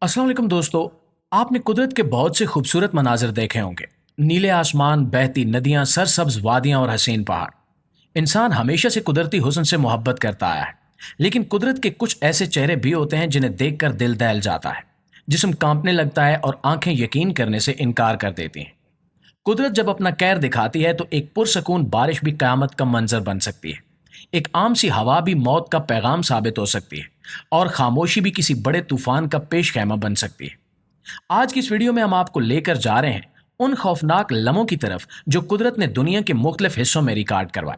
अस्सलाम वालेकुम दोस्तों। आपने कुदरत के बहुत से खूबसूरत मनाजिर देखे होंगे। नीले आसमान, बहती नदियां, सरसब्ज वादियां और हसीन पहाड़। इंसान हमेशा से कुदरती हुस्न से मोहब्बत करता आया है, लेकिन कुदरत के कुछ ऐसे चेहरे भी होते हैं जिन्हें देखकर दिल दहल जाता है, जिस्म कांपने लगता है और आंखें यकीन करने से इनकार कर देती हैं। कुदरत जब अपना कहर दिखाती है तो एक पुरसकून बारिश भी कयामत का मंजर बन सकती है। एक आम सी हवा भी मौत का पैगाम साबित हो सकती है, और खामोशी भी किसी बड़े तूफान का पेश खैमा बन सकती है। आज की इस वीडियो में हम आपको लेकर जा रहे हैं उन खौफनाक लम्हों की तरफ जो कुदरत ने दुनिया के मुख्तलिफ हिस्सों में रिकॉर्ड करवाए।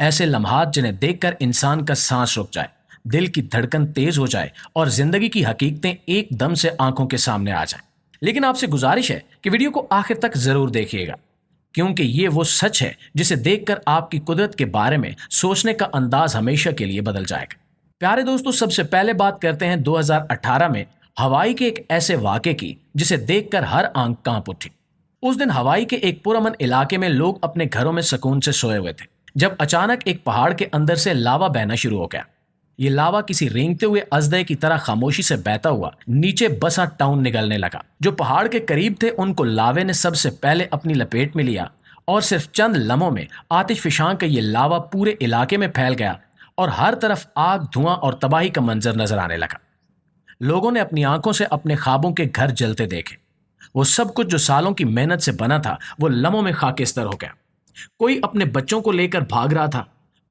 ऐसे लम्हात जिन्हें देखकर इंसान का सांस रुक जाए, दिल की धड़कन तेज हो जाए और जिंदगी की हकीकतें एकदम से आंखों के सामने आ जाएं। लेकिन आपसे गुजारिश है कि वीडियो को आखिर तक जरूर देखिएगा, क्योंकि ये वो सच है जिसे देखकर आपकी कुदरत के बारे में सोचने का अंदाज हमेशा के लिए बदल जाएगा। प्यारे दोस्तों, सबसे पहले बात करते हैं 2018 में हवाई के एक ऐसे वाक़े की जिसे देखकर हर आंख कांप उठी। उस दिन हवाई के एक पुरअमन इलाके में लोग अपने घरों में सुकून से सोए हुए थे, जब अचानक एक पहाड़ के अंदर से लावा बहना शुरू हो गया। ये लावा किसी रेंगते हुए अजदे की तरह खामोशी से बहता हुआ नीचे बसा टाउन निगलने लगा। जो पहाड़ के करीब थे उनको लावे ने सबसे पहले अपनी लपेट में लिया, और सिर्फ चंद लम्हों में आतिशफशां का ये लावा पूरे इलाके में फैल गया और हर तरफ आग, धुआं और तबाही का मंजर नजर आने लगा। लोगों ने अपनी आंखों से अपने ख्वाबों के घर जलते देखे। वो सब कुछ जो सालों की मेहनत से बना था वो लम्हों में खाकिस्तर हो गया। कोई अपने बच्चों को लेकर भाग रहा था,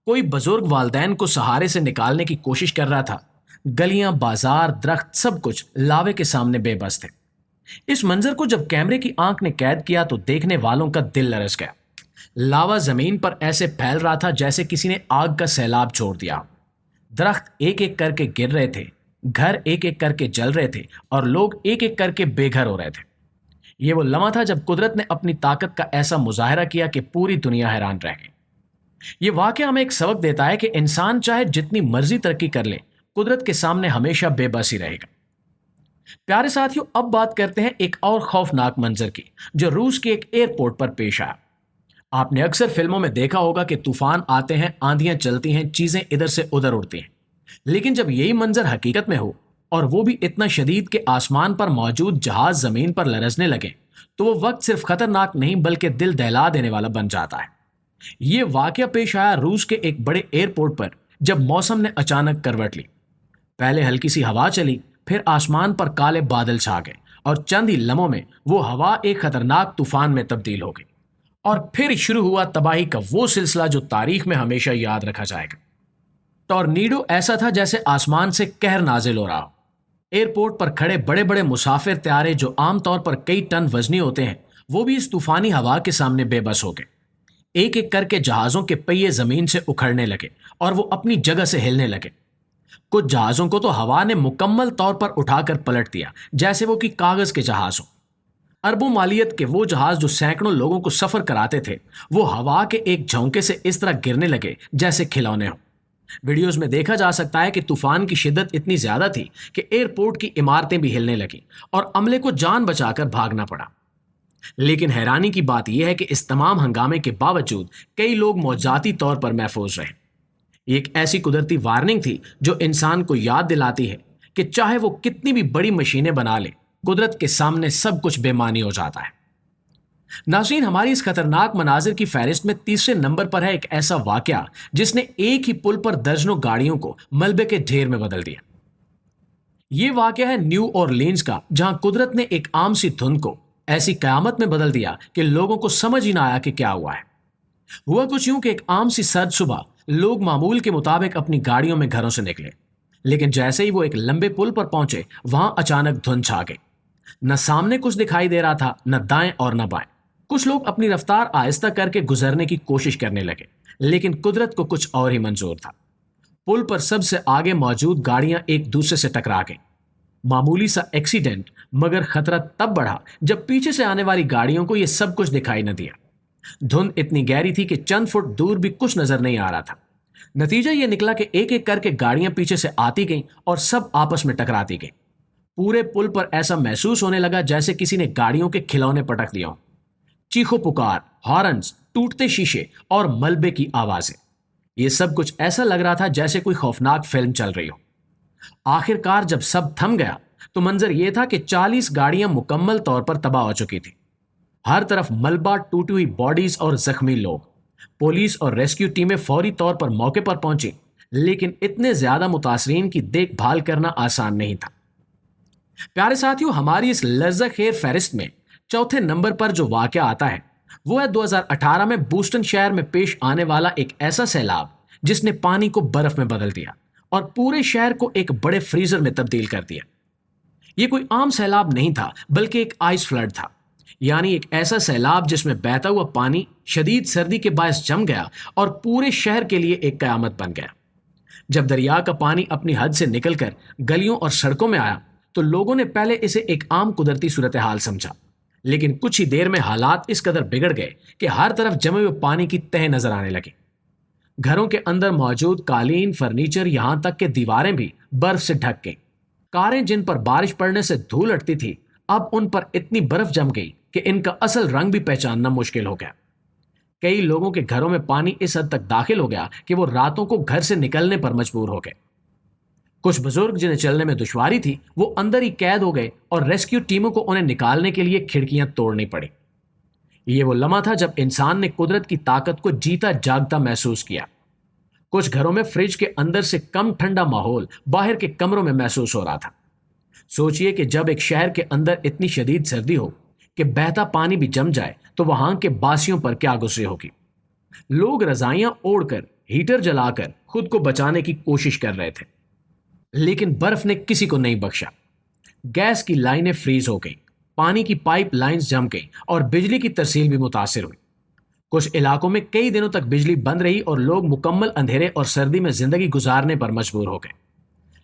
कोई बुजुर्ग वालदैन को सहारे से निकालने की कोशिश कर रहा था। गलियां, बाजार, दरख्त, सब कुछ लावे के सामने बेबस थे। इस मंजर को जब कैमरे की आंख ने कैद किया तो देखने वालों का दिल लरस गया। लावा जमीन पर ऐसे फैल रहा था जैसे किसी ने आग का सैलाब छोड़ दिया। दरख्त एक एक करके गिर रहे थे, घर एक एक करके जल रहे थे और लोग एक एक करके बेघर हो रहे थे। ये वो लम्हा था जब कुदरत ने अपनी ताकत का ऐसा मुजाहरा किया कि पूरी दुनिया हैरान रह गई। ये वाकया हमें एक सबक देता है कि इंसान चाहे जितनी मर्जी तरक्की कर ले, कुदरत के सामने हमेशा बेबस ही रहेगा। प्यारे साथियों, अब बात करते हैं एक और खौफनाक मंजर की, जो रूस के एक एयरपोर्ट पर पेश आया। आपने अक्सर फिल्मों में देखा होगा कि तूफान आते हैं, आंधियां चलती हैं, चीजें इधर से उधर उड़ती हैं। लेकिन जब यही मंजर हकीकत में हो, और वो भी इतना शदीद कि आसमान पर मौजूद जहाज जमीन पर लरजने लगे, तो वो वक्त सिर्फ खतरनाक नहीं बल्कि दिल दहला देने वाला बन जाता है। ये वाकया पेश आया रूस के एक बड़े एयरपोर्ट पर, जब मौसम ने अचानक करवट ली। पहले हल्की सी हवा चली, फिर आसमान पर काले बादल छा गए और चंद ही लम्हों में वो हवा एक खतरनाक तूफान में तब्दील हो गई। और फिर शुरू हुआ तबाही का वो सिलसिला जो तारीख में हमेशा याद रखा जाएगा। टॉर्नीडो ऐसा था जैसे आसमान से कहर नाजिल हो रहा हो। एयरपोर्ट पर खड़े बड़े बड़े मुसाफिर त्यारे जो आमतौर पर कई टन वजनी होते हैं, वो भी इस तूफानी हवा के सामने बेबस हो गए। एक एक करके जहाजों के पहिए जमीन से उखड़ने लगे और वो अपनी जगह से हिलने लगे। कुछ जहाजों को तो हवा ने मुकम्मल तौर पर उठाकर पलट दिया, जैसे वो कि कागज के जहाज हों। अरबों मालियत के वो जहाज जो सैकड़ों लोगों को सफर कराते थे, वो हवा के एक झोंके से इस तरह गिरने लगे जैसे खिलौने हों। वीडियोस में देखा जा सकता है कि तूफान की शिद्दत इतनी ज्यादा थी कि एयरपोर्ट की इमारतें भी हिलने लगी और अमले को जान बचाकर भागना पड़ा। लेकिन हैरानी की बात यह है कि इस तमाम हंगामे के बावजूद कई लोग मौजाती तौर पर महफूज रहे। ये एक ऐसी कुदरती वार्निंग थी जो इंसान को याद दिलाती है कि चाहे वो कितनी भी बड़ी मशीनें बना ले, कुदरत के सामने सब कुछ बेमानी हो जाता है। नाज़रीन, हमारी इस खतरनाक मनाजिर की फहरिस्त में तीसरे नंबर पर है एक ऐसा वाकया जिसने एक ही पुल पर दर्जनों गाड़ियों को मलबे के ढेर में बदल दिया। ये वाकया है न्यू ऑरलीन्स का, जहां कुदरत ने एक आम सी धुंध को ऐसी कयामत में बदल दिया कि लोगों को समझ ही ना आया कि क्या हुआ है। हुआ कुछ यूं कि एक आम सी सर्द सुबह लोग मामूल के मुताबिक अपनी गाड़ियों में घरों से निकले, लेकिन जैसे ही वो एक लंबे पुल पर पहुंचे, वहां अचानक धुंध छा गई। न सामने कुछ दिखाई दे रहा था, न दाएं और न बाएं। कुछ लोग अपनी रफ्तार आहिस्ता करके गुजरने की कोशिश करने लगे, लेकिन कुदरत को कुछ और ही मंजूर था। पुल पर सबसे आगे मौजूद गाड़ियां एक दूसरे से टकरा गईं। मामूली सा एक्सीडेंट, मगर खतरा तब बढ़ा जब पीछे से आने वाली गाड़ियों को यह सब कुछ दिखाई न दिया। धुंध इतनी गहरी थी कि चंद फुट दूर भी कुछ नजर नहीं आ रहा था। नतीजा यह निकला कि एक एक करके गाड़ियां पीछे से आती गईं और सब आपस में टकराती गईं। पूरे पुल पर ऐसा महसूस होने लगा जैसे किसी ने गाड़ियों के खिलौने पटक दिए हों। चीखो पुकार, हॉर्न्स, टूटते शीशे और मलबे की आवाजें, ये सब कुछ ऐसा लग रहा था जैसे कोई खौफनाक फिल्म चल रही हो। आखिरकार जब सब थम गया تو منظر یہ تھا کہ 40 گاڑیاں مکمل طور پر تباہ ہو چکی تھی۔ ہر طرف ملبہ، ٹوٹی ہوئی باڈیز اور زخمی لوگ۔ پولیس اور ریسکیو ٹیمیں فوری طور پر موقع پر پہنچی، لیکن اتنے زیادہ متاثرین کی دیکھ بھال کرنا آسان نہیں تھا۔ پیارے ساتھیوں، ہماری اس لذت خیر فہرست میں چوتھے نمبر پر جو واقعہ آتا ہے وہ ہے 2018 میں بوسٹن شہر میں پیش آنے والا ایک ایسا سیلاب جس نے پانی کو برف میں بدل دیا اور پورے شہر کو ایک بڑے فریزر میں تبدیل کر دیا۔ یہ کوئی عام سیلاب نہیں تھا، بلکہ ایک آئس فلڈ تھا، یعنی ایک ایسا سیلاب جس میں بہتا ہوا پانی شدید سردی کے باعث جم گیا اور پورے شہر کے لیے ایک قیامت بن گیا۔ جب دریا کا پانی اپنی حد سے نکل کر گلیوں اور سڑکوں میں آیا تو لوگوں نے پہلے اسے ایک عام قدرتی صورتحال سمجھا، لیکن کچھ ہی دیر میں حالات اس قدر بگڑ گئے کہ ہر طرف جمے ہوئے پانی کی تہہ نظر آنے لگی۔ گھروں کے اندر موجود قالین، فرنیچر، یہاں تک کہ دیواریں بھی برف سے ڈھک گئیں۔ کاریں جن پر بارش پڑنے سے دھول اٹھتی تھی، اب ان پر اتنی برف جم گئی کہ ان کا اصل رنگ بھی پہچاننا مشکل ہو گیا۔ کئی لوگوں کے گھروں میں پانی اس حد تک داخل ہو گیا کہ وہ راتوں کو گھر سے نکلنے پر مجبور ہو گئے۔ کچھ بزرگ جنہیں چلنے میں دشواری تھی وہ اندر ہی قید ہو گئے اور ریسکیو ٹیموں کو انہیں نکالنے کے لیے کھڑکیاں توڑنی پڑی۔ یہ وہ لمحہ تھا جب انسان نے قدرت کی طاقت کو جیتا جاگتا محسوس کیا۔ کچھ گھروں میں فریج کے اندر سے کم ٹھنڈا ماحول باہر کے کمروں میں محسوس ہو رہا تھا۔ سوچئے کہ جب ایک شہر کے اندر اتنی شدید سردی ہو کہ بہتا پانی بھی جم جائے تو وہاں کے باسیوں پر کیا گزری ہوگی۔ لوگ رضائیاں اوڑھ کر، ہیٹر جلا کر خود کو بچانے کی کوشش کر رہے تھے، لیکن برف نے کسی کو نہیں بخشا۔ گیس کی لائنیں فریز ہو گئیں، پانی کی پائپ لائنز جم گئیں اور بجلی کی ترسیل بھی متاثر ہوئی۔ کچھ علاقوں میں کئی دنوں تک بجلی بند رہی اور لوگ مکمل اندھیرے اور سردی میں زندگی گزارنے پر مجبور ہو گئے۔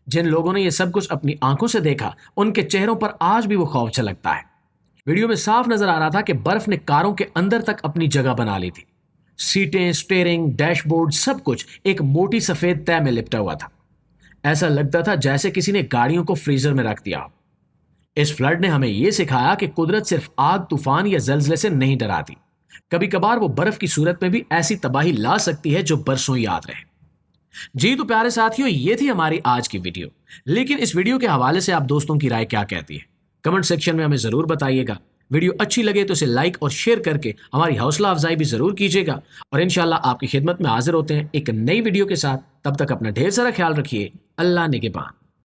جن لوگوں نے یہ سب کچھ اپنی آنکھوں سے دیکھا، ان کے چہروں پر آج بھی وہ خوف چھلکتا ہے۔ ویڈیو میں صاف نظر آ رہا تھا کہ برف نے کاروں کے اندر تک اپنی جگہ بنا لی تھی۔ سیٹیں، سٹیئرنگ، ڈیش بورڈ، سب کچھ ایک موٹی سفید تہ میں لپٹا ہوا تھا۔ ایسا لگتا تھا جیسے کسی نے گاڑیوں کو فریزر میں رکھ دیا ہو۔ اس فلڈ نے ہمیں یہ سکھایا کہ قدرت صرف آگ، طوفان یا زلزلے سے نہیں ڈراتی، کبھی کبھار وہ برف کی صورت میں بھی ایسی تباہی لا سکتی ہے جو برسوں یاد رہے۔ جی تو پیارے ساتھیوں، یہ تھی ہماری آج کی ویڈیو، لیکن اس ویڈیو کے حوالے سے آپ دوستوں کی رائے کیا کہتی ہے؟ کمنٹ سیکشن میں ہمیں ضرور بتائیے گا۔ ویڈیو اچھی لگے تو اسے لائک اور شیئر کر کے ہماری حوصلہ افزائی بھی ضرور کیجیے گا، اور انشاءاللہ آپ کی خدمت میں حاضر ہوتے ہیں ایک نئی ویڈیو کے ساتھ۔ تب تک اپنا ڈھیر سارا خیال رکھیے۔ اللہ نگہبان۔